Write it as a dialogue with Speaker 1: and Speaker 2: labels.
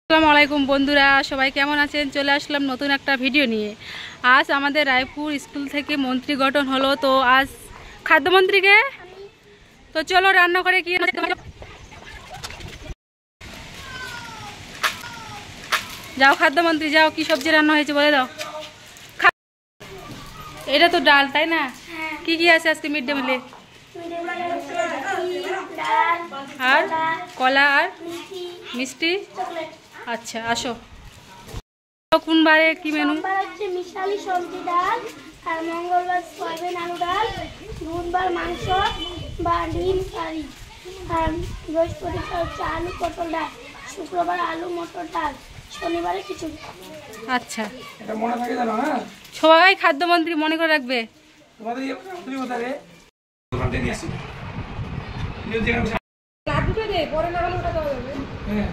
Speaker 1: আসসালামু আলাইকুম বন্ধুরা, সবাই কেমন আছেন? চলে আসলাম নতুন একটা ভিডিও নিয়ে। আজ আমাদের রায়পুর স্কুল থেকে মন্ত্রী গঠন হলো, তো আজ খাদ্যমন্ত্রীকে তো চলো রান্না করে কি যাও খাদ্যমন্ত্রী যাও, কি সবজি রান্না হয়েছে বলে দাও। এটা তো ডাল তাই না? কি কি আছে আজকে মিড ডে মিলে? আর কলা আর মিষ্টি। আচ্ছা আসো। কোন বারে কি মেনু?
Speaker 2: মিশালি সবজি ডাল, আর মঙ্গলবার সয়াবিন আলু ডাল, বুধবার মাংস বা ডিম কারি, আর বৃহস্পতিবার হচ্ছে আলু পটল ডাল, শুক্রবার আলু মটর ডাল, শনিবারে খিচুড়ি।
Speaker 1: আচ্ছা, এটা মনে থাকে জানো? হ্যাঁ, সবাই খাদ্যমন্ত্রী মনে করে রাখবে। তোমাদের তুমি কোথায় দোকান থেকে নিয়ে আসি লাড্ডুটা দে, পরে লাগালে ওটা দেওয়া যাবে। হ্যাঁ